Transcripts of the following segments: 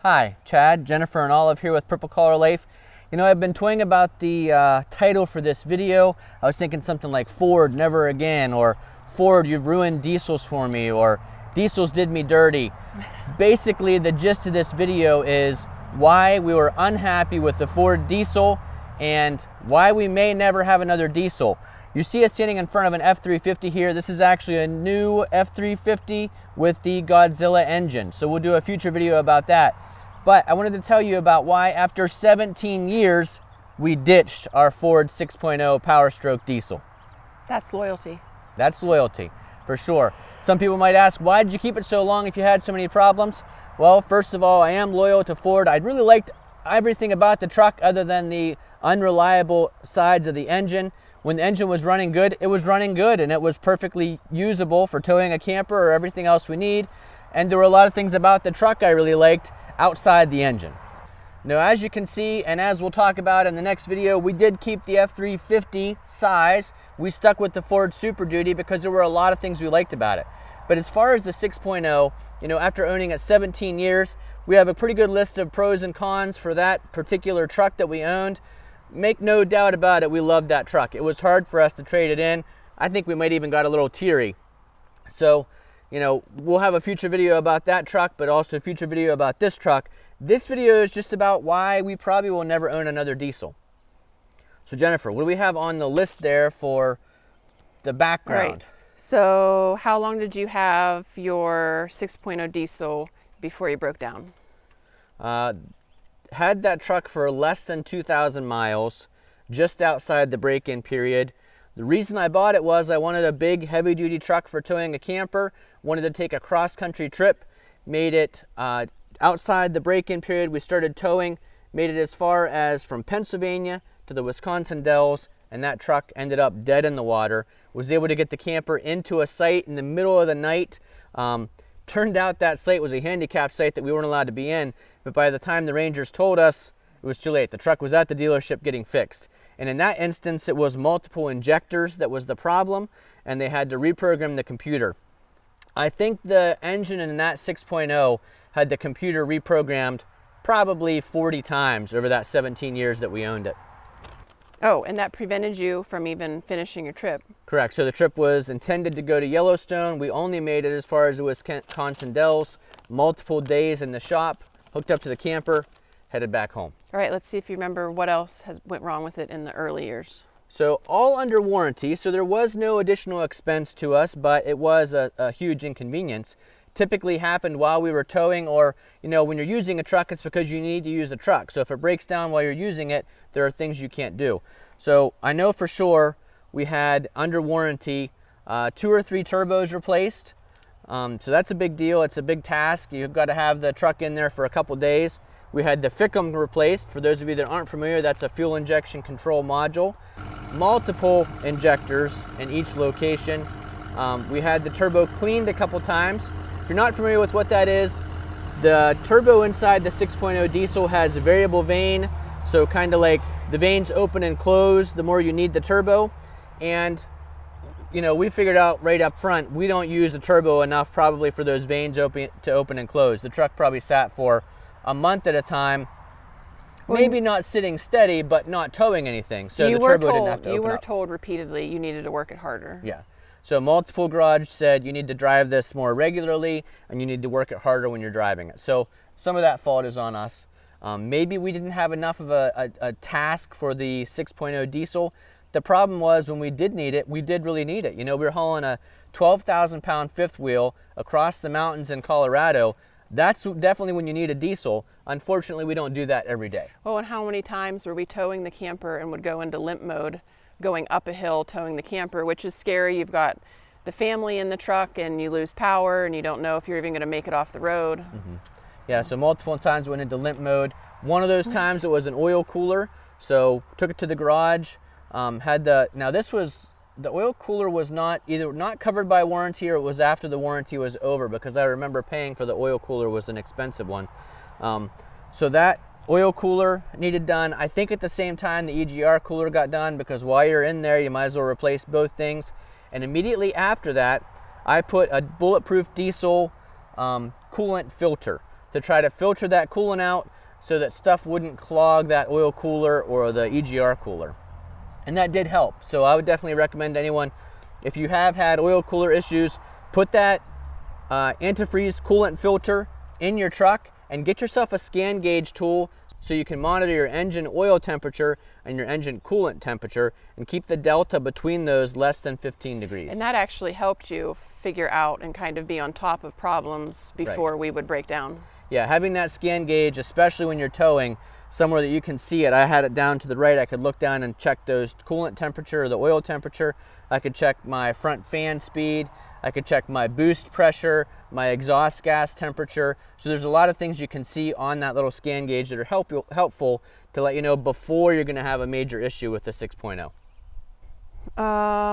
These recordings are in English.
Hi, Chad, Jennifer, and Olive here with Purple Collar Life. You know, I've been toying about the title for this video. I was thinking something like Ford, Never Again, or Ford, You've Ruined Diesels for Me, or Diesels Did Me Dirty. Basically, the gist of this video is why we were unhappy with the Ford diesel and why we may never have another diesel. You see us standing in front of an F-350 here. This is actually a new F-350 with the Godzilla engine. So we'll do a future video about that. But I wanted to tell you about why after 17 years, we ditched our Ford 6.0 PowerStroke diesel. That's loyalty. That's loyalty, for sure. Some people might ask, why did you keep it so long if you had so many problems? Well, first of all, I am loyal to Ford. I really liked everything about the truck other than the unreliable sides of the engine. When the engine was running good, it was running good and it was perfectly usable for towing a camper or everything else we need. And there were a lot of things about the truck I really liked outside the engine. Now, as you can see, and as we'll talk about in the next video, we did keep the F-350 size. We stuck with the Ford Super Duty because there were a lot of things we liked about it. But as far as the 6.0, you know, after owning it 17 years, we have a pretty good list of pros and cons for that particular truck that we owned. Make no doubt about it, we loved that truck. It was hard for us to trade it in. I think we might even got a little teary. So, you know, we'll have a future video about that truck, but also a future video about this truck. This video is just about why we probably will never own another diesel. So Jennifer, what do we have on the list there for the background? Right. So how long did you have your 6.0 diesel before you broke down? Had that truck for less than 2,000 miles, just outside the break-in period. The reason I bought it was I wanted a big heavy-duty truck for towing a camper, wanted to take a cross-country trip, made it outside the break-in period. We started towing, made it as far as from Pennsylvania to the Wisconsin Dells, and that truck ended up dead in the water. Was able to get the camper into a site in the middle of the night. Turned out that site was a handicap site that we weren't allowed to be in, but by the time the Rangers told us, it was too late. The truck was at the dealership getting fixed. And in that instance, it was multiple injectors that was the problem, and they had to reprogram the computer. I think the engine in that 6.0 had the computer reprogrammed probably 40 times over that 17 years that we owned it. Oh, and that prevented you from even finishing your trip. Correct. So the trip was intended to go to Yellowstone. We only made it as far as the Wisconsin Dells, multiple days in the shop, hooked up to the camper, headed back home. All right, let's see if you remember what else went wrong with it in the early years. So all under warranty, so there was no additional expense to us, but it was a huge inconvenience. Typically happened while we were towing, or, you know, when you're using a truck, it's because you need to use a truck. So if it breaks down while you're using it, there are things you can't do. So I know for sure we had under warranty 2 or 3 turbos replaced. So that's a big deal. It's a big task. You've got to have the truck in there for a couple days. We had the FICM replaced. For those of you that aren't familiar, that's a fuel injection control module. Multiple injectors in each location. We had the turbo cleaned a couple times. If you're not familiar with what that is, the turbo inside the 6.0 diesel has a variable vane. So kind of like the vanes open and close the more you need the turbo. And you know, we figured out right up front, we don't use the turbo enough probably for those vanes to open and close. The truck probably sat for a month at a time, maybe not sitting steady, but not towing anything. So the turbo didn't have to open up. You were told repeatedly you needed to work it harder. Yeah. So multiple garage said you need to drive this more regularly and you need to work it harder when you're driving it. So some of that fault is on us. Maybe we didn't have enough of a task for the 6.0 diesel. The problem was when we did need it, we did really need it. You know, we were hauling a 12,000 pound fifth wheel across the mountains in Colorado. That's definitely when you need a diesel. Unfortunately, we don't do that every day. Well, and how many times were we towing the camper and would go into limp mode, going up a hill towing the camper, which is scary. You've got the family in the truck and you lose power and you don't know if you're even going to make it off the road. Mm-hmm. Yeah, so multiple times went into limp mode. One of those times it was an oil cooler, so took it to the garage. Now this was, the oil cooler was either not covered by warranty or it was after the warranty was over, because I remember paying for the oil cooler was an expensive one. So that oil cooler needed done. I think at the same time the EGR cooler got done, because while you're in there you might as well replace both things. And immediately after that I put a bulletproof diesel coolant filter. to try to filter that coolant out so that stuff wouldn't clog that oil cooler or the EGR cooler. And that did help. So I would definitely recommend anyone, if you have had oil cooler issues, put that antifreeze coolant filter in your truck and get yourself a scan gauge tool so you can monitor your engine oil temperature and your engine coolant temperature and keep the delta between those less than 15 degrees. And that actually helped you figure out and kind of be on top of problems before we would break down. Yeah, having that scan gauge, especially when you're towing, somewhere that you can see it. I had it down to the right. I could look down and check those coolant temperature or the oil temperature. I could check my front fan speed. I could check my boost pressure, my exhaust gas temperature. So there's a lot of things you can see on that little scan gauge that are helpful to let you know before you're going to have a major issue with the 6.0.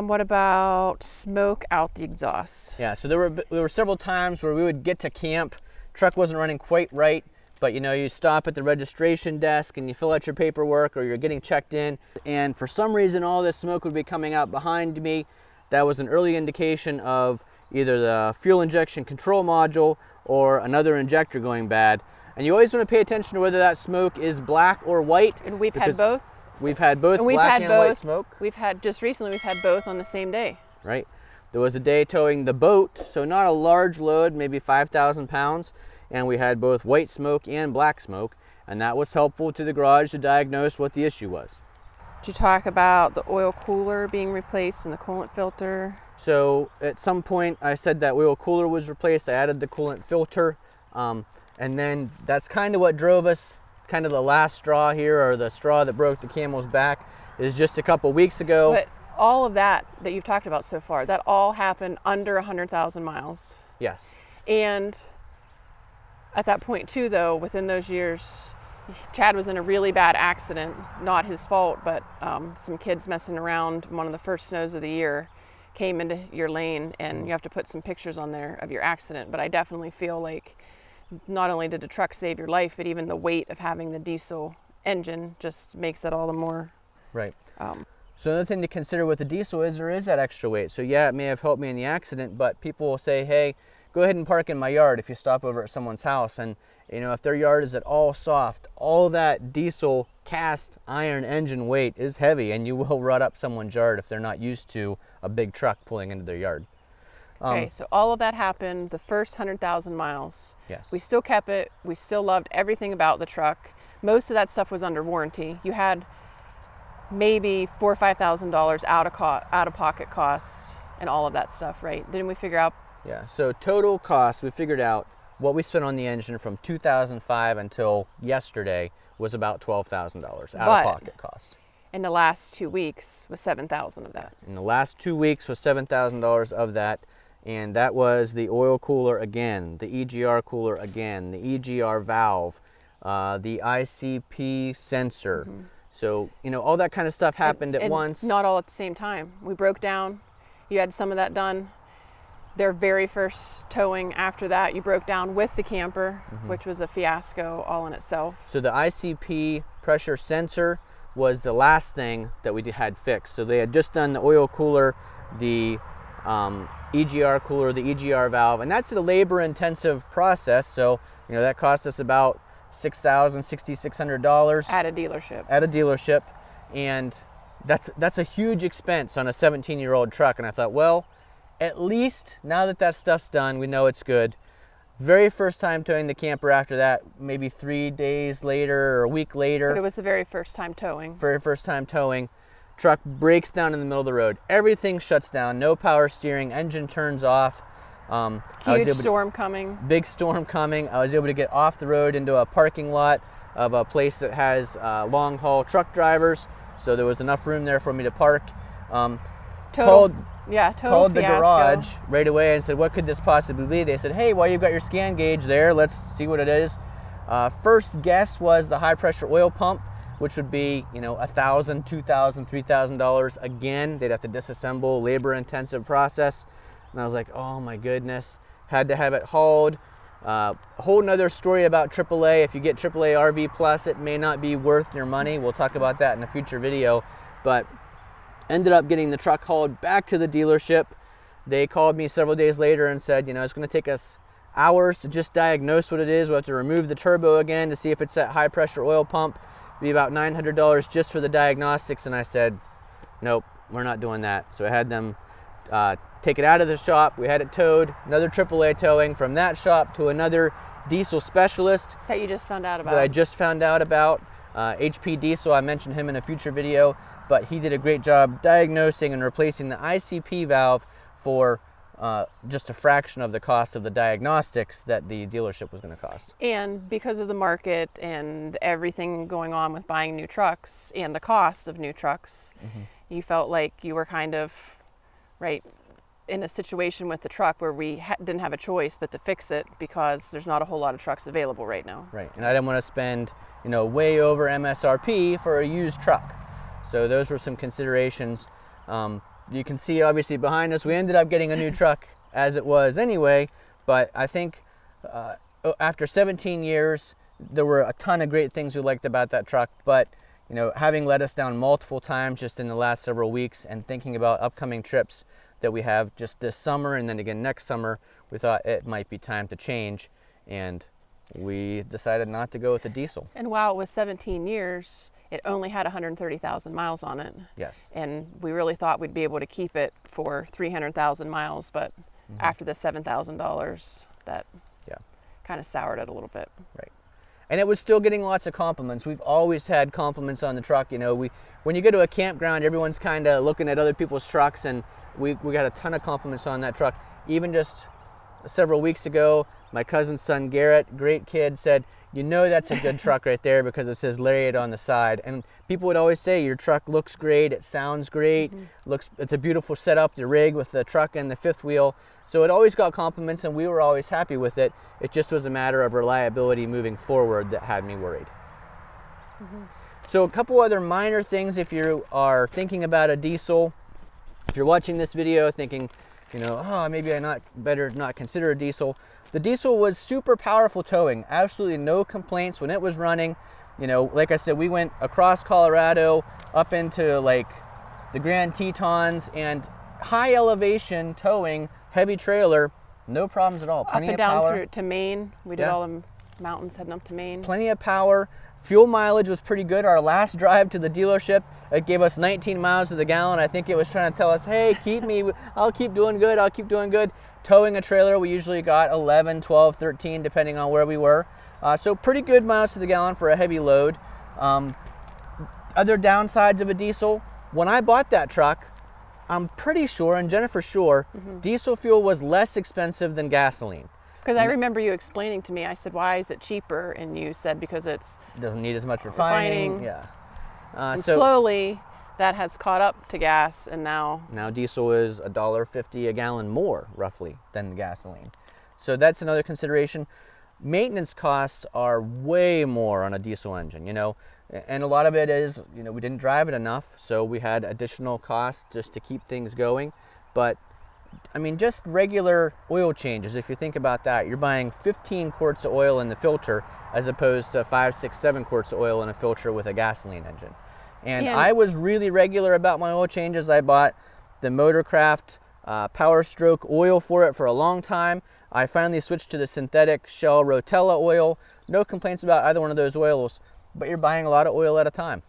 What about smoke out the exhaust? Yeah, so there were several times where we would get to camp, truck wasn't running quite right, but you stop at the registration desk and you fill out your paperwork or you're getting checked in, and for some reason all this smoke would be coming out behind me. That was an early indication of either the fuel injection control module or another injector going bad. And you always want to pay attention to whether that smoke is black or white. And we've had both. We've had both black and white smoke. We've had, just recently, we've had both on the same day. Right. There was a day towing the boat, so not a large load, maybe 5,000 pounds, and we had both white smoke and black smoke, and that was helpful to the garage to diagnose what the issue was. Did you talk about the oil cooler being replaced and the coolant filter? So at some point I said that oil cooler was replaced. I added the coolant filter, and then that's kind of what drove us, kind of the last straw here, or the straw that broke the camel's back, is just a couple weeks ago. But all of that you've talked about so far, that all happened under 100,000 miles. Yes. And at that point too, though, within those years, Chad was in a really bad accident, not his fault, but some kids messing around one of the first snows of the year came into your lane, and you have to put some pictures on there of your accident. But I definitely feel like not only did the truck save your life, but even the weight of having the diesel engine just makes it all the more. Right. So another thing to consider with the diesel is there is that extra weight. So yeah, it may have helped me in the accident, but people will say, hey, go ahead and park in my yard if you stop over at someone's house. And if their yard is at all soft, all that diesel cast iron engine weight is heavy, and you will rut up someone's yard if they're not used to a big truck pulling into their yard. Okay, so all of that happened the first 100,000 miles. Yes. We still kept it. We still loved everything about the truck. Most of that stuff was under warranty. You had maybe $4,000 or $5,000 out of pocket costs and all of that stuff, right? Didn't we figure out? Yeah, so total cost, we figured out what we spent on the engine from 2005 until yesterday was about $12,000 out of pocket cost. In the last 2 weeks was $7,000 of that. In the last 2 weeks was $7,000 of that, and that was the oil cooler again, the EGR cooler again, the EGR valve, the ICP sensor. Mm-hmm. So, all that kind of stuff happened at once. Not all at the same time. We broke down. You had some of that done. Their very first towing after that, you broke down with the camper, which was a fiasco all in itself. So the ICP pressure sensor was the last thing that we had fixed. So they had just done the oil cooler, the EGR cooler, the EGR valve, and that's a labor-intensive process. So that cost us about $6,600 at a dealership. At a dealership, and that's a huge expense on a 17-year-old truck. And I thought, well, at least now that stuff's done, we know it's good. Very first time towing the camper after that, maybe 3 days later or a week later. But it was the very first time towing. Very first time towing. Truck breaks down in the middle of the road. Everything shuts down, no power steering, engine turns off. Huge storm coming. Big storm coming. I was able to get off the road into a parking lot of a place that has long haul truck drivers. So there was enough room there for me to park. Called the garage right away and said, what could this possibly be? They said, hey, well, you've got your scan gauge there. Let's see what it is. First guess was the high pressure oil pump, which would be, $1,000, $2,000, $3,000. Again, they'd have to disassemble, labor intensive process. And I was like, oh my goodness, had to have it hauled. A whole nother story about AAA. If you get AAA RV Plus, it may not be worth your money. We'll talk about that in a future video. But ended up getting the truck hauled back to the dealership. They called me several days later and said, it's going to take us hours to just diagnose what it is. We'll have to remove the turbo again to see if it's that high pressure oil pump. It'd be about $900 just for the diagnostics, and I said, nope, we're not doing that. So I had them take it out of the shop. We had it towed, another AAA towing from that shop to another diesel specialist. That you just found out about. That I just found out about. HP Diesel, I mentioned him in a future video, but he did a great job diagnosing and replacing the ICP valve for just a fraction of the cost of the diagnostics that the dealership was going to cost. And because of the market and everything going on with buying new trucks and the cost of new trucks, you felt like you were kind of right in a situation with the truck where we didn't have a choice but to fix it because there's not a whole lot of trucks available right now. Right, and I didn't want to spend, you know, way over MSRP for a used truck. So those were some considerations. You can see obviously behind us, we ended up getting a new truck as it was anyway, but I think after 17 years, there were a ton of great things we liked about that truck, but you know, having let us down multiple times just in the last several weeks and thinking about upcoming trips that we have just this summer and then again next summer, we thought it might be time to change, and we decided not to go with the diesel. And while it was 17 years, it only had 130,000 miles on it. Yes. And we really thought we'd be able to keep it for 300,000 miles, but after the $7,000, that kind of soured it a little bit. Right. And it was still getting lots of compliments. We've always had compliments on the truck. You know, when you go to a campground, everyone's kind of looking at other people's trucks, and we got a ton of compliments on that truck. Even just several weeks ago, my cousin's son Garrett, great kid, said, you know that's a good truck right there because it says Lariat on the side. And people would always say, your truck looks great, it sounds great, it's a beautiful setup, the rig with the truck and the fifth wheel. So it always got compliments and we were always happy with it. It just was a matter of reliability moving forward that had me worried. So a couple other minor things if you are thinking about a diesel. If you're watching this video thinking, you know, oh, maybe I better not consider a diesel. The diesel was super powerful towing, absolutely no complaints when it was running. You know, like I said, we went across Colorado up into like the Grand Tetons and high elevation towing, heavy trailer, no problems at all. Plenty up and down through to Maine. We did all the mountains heading up to Maine. Plenty of power. Fuel mileage was pretty good. Our last drive to the dealership, it gave us 19 miles to the gallon. I think it was trying to tell us, hey, I'll keep doing good, I'll keep doing good. Towing a trailer, we usually got 11, 12, 13, depending on where we were. So pretty good miles to the gallon for a heavy load. Other downsides of a diesel, when I bought that truck, I'm pretty sure, and Jennifer's sure, diesel fuel was less expensive than gasoline. Because I remember you explaining to me, I said, why is it cheaper? And you said, because it doesn't need as much refining. Yeah. And so slowly, that has caught up to gas, and now diesel is $1.50 a gallon more, roughly, than gasoline. So that's another consideration. Maintenance costs are way more on a diesel engine, you know, and a lot of it is, you know, we didn't drive it enough, so we had additional costs just to keep things going. But I mean, just regular oil changes, if you think about that, you're buying 15 quarts of oil in the filter as opposed to 5, 6, 7 quarts of oil in a filter with a gasoline engine. And I was really regular about my oil changes. I bought the Motorcraft PowerStroke oil for it for a long time. I finally switched to the synthetic Shell Rotella oil. No complaints about either one of those oils, but you're buying a lot of oil at a time.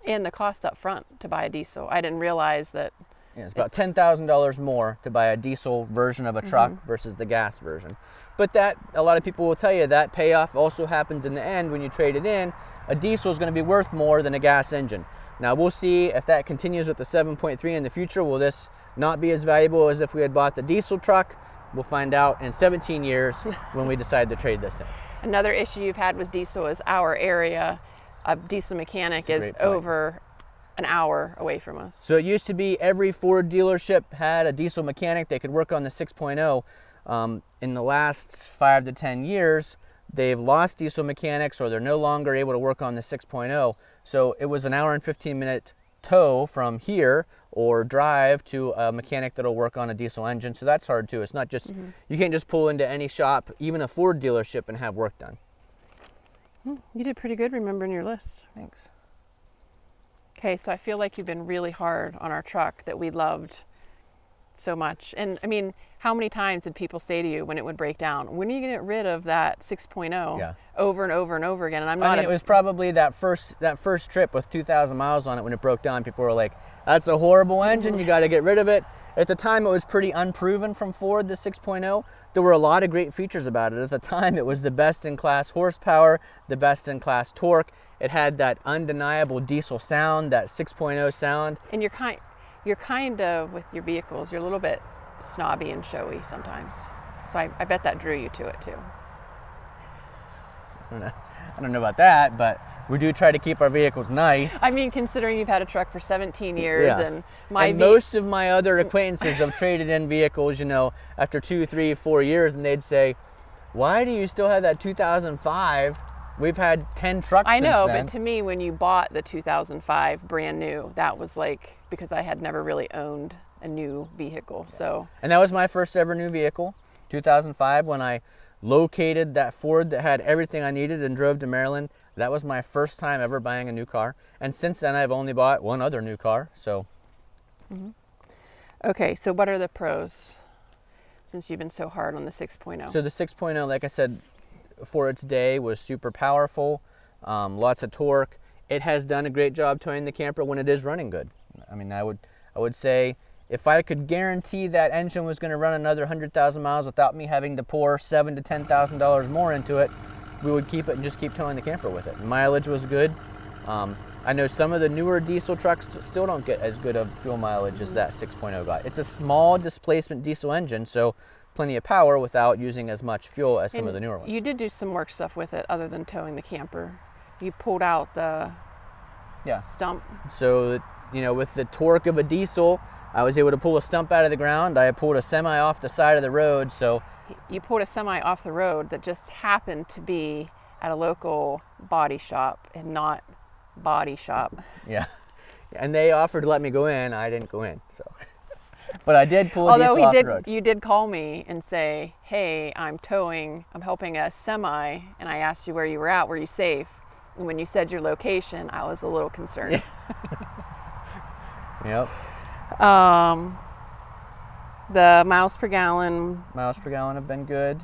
And the cost up front to buy a diesel. I didn't realize that. Yeah, it's about $10,000 more to buy a diesel version of a truck versus the gas version. But that, a lot of people will tell you, that payoff also happens in the end when you trade it in. A diesel is going to be worth more than a gas engine. Now we'll see if that continues with the 7.3 in the future. Will this not be as valuable as if we had bought the diesel truck? We'll find out in 17 years when we decide to trade this in. Another issue you've had with diesel is our area of diesel mechanic is over an hour away from us. So it used to be every Ford dealership had a diesel mechanic. They could work on the 6.0. In the last 5 to 10 years, they've lost diesel mechanics or they're no longer able to work on the 6.0. So it was an hour and 15-minute tow from here or drive to a mechanic that'll work on a diesel engine. So that's hard too. It's not just, you can't just pull into any shop, even a Ford dealership, and have work done. You did pretty good remembering your list. Thanks. Okay, so I feel like you've been really hard on our truck that we loved so much. And I mean, how many times did people say to you when it would break down, when are you going to get rid of that 6.0? Yeah. Over and over and over again? And I'm not. I mean, it was probably that first trip with 2,000 miles on it when it broke down. People were like, "That's a horrible engine. You got to get rid of it." At the time, it was pretty unproven from Ford, the 6.0. There were a lot of great features about it. At the time, it was the best-in-class horsepower, the best-in-class torque. It had that undeniable diesel sound, that 6.0 sound. And you're kind of, with your vehicles, you're a little bit snobby and showy sometimes. So I bet that drew you to it too. I don't know about that, but we do try to keep our vehicles nice. I mean, considering you've had a truck for 17 years, Yeah. and most of my other acquaintances have traded in vehicles, you know, after 2, 3, 4 years, and they'd say, "Why do you still have that 2005? We've had 10 trucks I know, since then." but to me, when you bought the 2005 brand new, that was like, because I had never really owned a new vehicle. So, And that was my first ever new vehicle, 2005, when I located that Ford that had everything I needed and drove to Maryland. That was my first time ever buying a new car. And since then, I've only bought one other new car, so. okay, so what are the pros, since you've been so hard on the 6.0? So the 6.0, like I said, for its day was super powerful, lots of torque. It has done a great job towing the camper when it is running good. I mean, I would say if I could guarantee that engine was going to run another 100,000 miles without me having to pour $7,000 to $10,000 more into it, we would keep it and just keep towing the camper with it. Mileage was good. I know some of the newer diesel trucks still don't get as good of fuel mileage as that 6.0 got. It's a small displacement diesel engine, so plenty of power without using as much fuel as some of the newer ones. You did do some work stuff with it other than towing the camper. You pulled out the stump. So, you know, with the torque of a diesel, I was able to pull a stump out of the ground. I pulled a semi off the side of the road, so. You pulled a semi off the road that just happened to be at a local body shop and not body shop. Yeah. And they offered to let me go in. I didn't go in, so. But I did pull a diesel off the road. You did call me and say, "Hey, I'm helping a semi," and I asked you where you were at. Were you safe? And when you said your location, I was a little concerned. Yep. The miles per gallon. Miles per gallon have been good.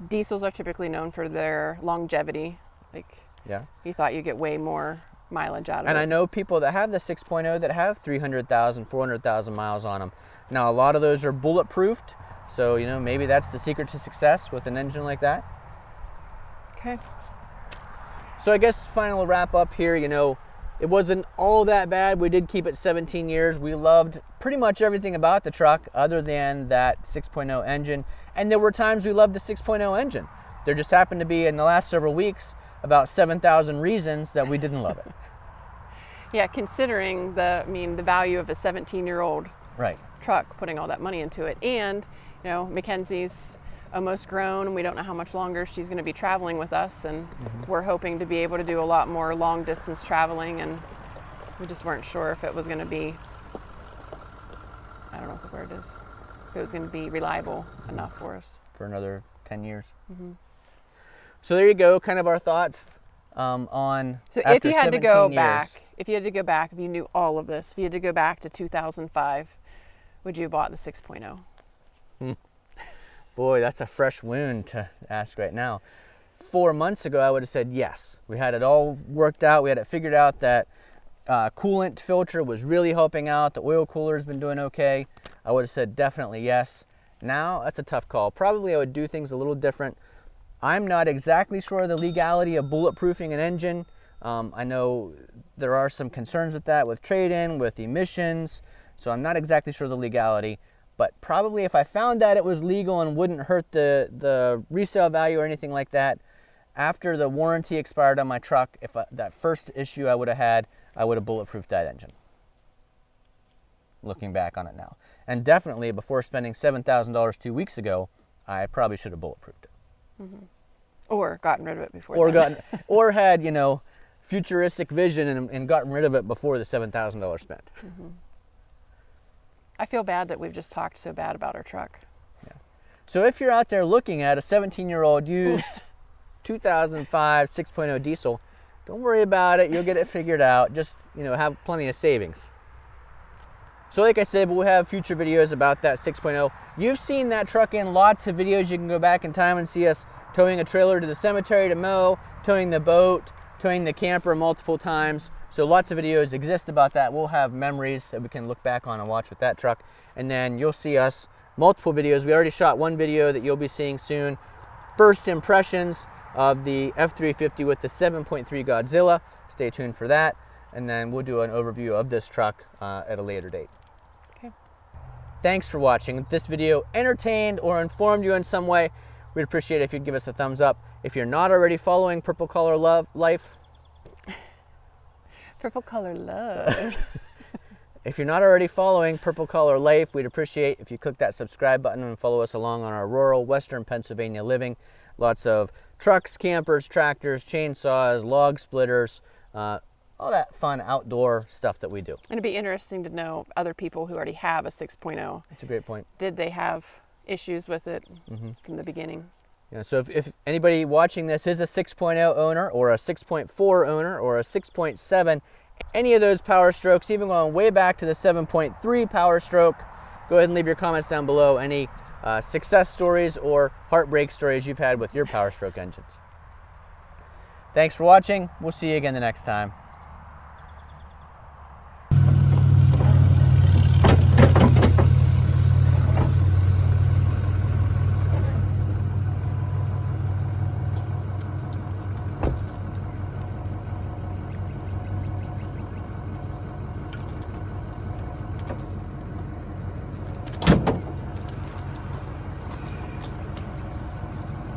Diesels are typically known for their longevity. Like, Yeah. you thought you'd get way more mileage out of it. And I know people that have the 6.0 that have 300,000, 400,000 miles on them. Now, a lot of those are bulletproofed, so, you know, maybe that's the secret to success with an engine like that. Okay. So I guess final wrap up here, you know, it wasn't all that bad. We did keep it 17 years. We loved pretty much everything about the truck other than that 6.0 engine. And there were times we loved the 6.0 engine. There just happened to be, in the last several weeks, about 7,000 reasons that we didn't love it. Yeah, considering the value of a 17-year-old Right. truck, putting all that money into it. And, you know, Mackenzie's almost grown, and we don't know how much longer she's going to be traveling with us, and we're hoping to be able to do a lot more long distance traveling, and we just weren't sure if it was going to be, I don't know what the word is, if it was going to be reliable enough for us. For another 10 years. So there you go, kind of our thoughts on. So after if you had to 17 go years. back, if you knew all of this, if you had to go back to 2005, would you have bought the 6.0? Boy, that's a fresh wound to ask right now. 4 months ago, I would have said yes. We had it all worked out. We had it figured out that coolant filter was really helping out. The oil cooler's been doing okay. I would have said definitely yes. Now, that's a tough call. Probably I would do things a little different. I'm not exactly sure of the legality of bulletproofing an engine. I know there are some concerns with that, with trade-in, with emissions, so I'm not exactly sure of the legality. But probably if I found that it was legal and wouldn't hurt the resale value or anything like that, after the warranty expired on my truck, that first issue I would have had, I would have bulletproofed that engine. Looking back on it now. And definitely before spending $7,000 2 weeks ago, I probably should have bulletproofed it. Or gotten rid of it before then. Or had, you know, futuristic vision and gotten rid of it before the $7,000 spent. I feel bad that we've just talked so bad about our truck. Yeah. So if you're out there looking at a 17-year-old used 2005 6.0 diesel, don't worry about it. You'll get it figured out. Just, you know, have plenty of savings. So like I said, we'll have future videos about that 6.0. You've seen that truck in lots of videos. You can go back in time and see us towing a trailer to the cemetery to mow, towing the boat, towing the camper multiple times. So lots of videos exist about that. We'll have memories that we can look back on and watch with that truck. And then you'll see us multiple videos. We already shot one video that you'll be seeing soon. First impressions of the F-350 with the 7.3 Godzilla. Stay tuned for that. And then we'll do an overview of this truck at a later date. Okay. Thanks for watching. If this video entertained or informed you in some way, we'd appreciate it if you'd give us a thumbs up. If you're not already following Purple Collar Life, Purple Collar Love. If you're not already following Purple Collar Life, we'd appreciate if you click that subscribe button and follow us along on our rural Western Pennsylvania living. Lots of trucks, campers, tractors, chainsaws, log splitters, all that fun outdoor stuff that we do. And it'd be interesting to know other people who already have a 6.0. That's a great point. Did they have issues with it from the beginning? Yeah, so if anybody watching this is a 6.0 owner or a 6.4 owner or a 6.7, any of those PowerStrokes, even going way back to the 7.3 PowerStroke, go ahead and leave your comments down below. Any success stories or heartbreak stories you've had with your PowerStroke engines. Thanks for watching. We'll see you again the next time.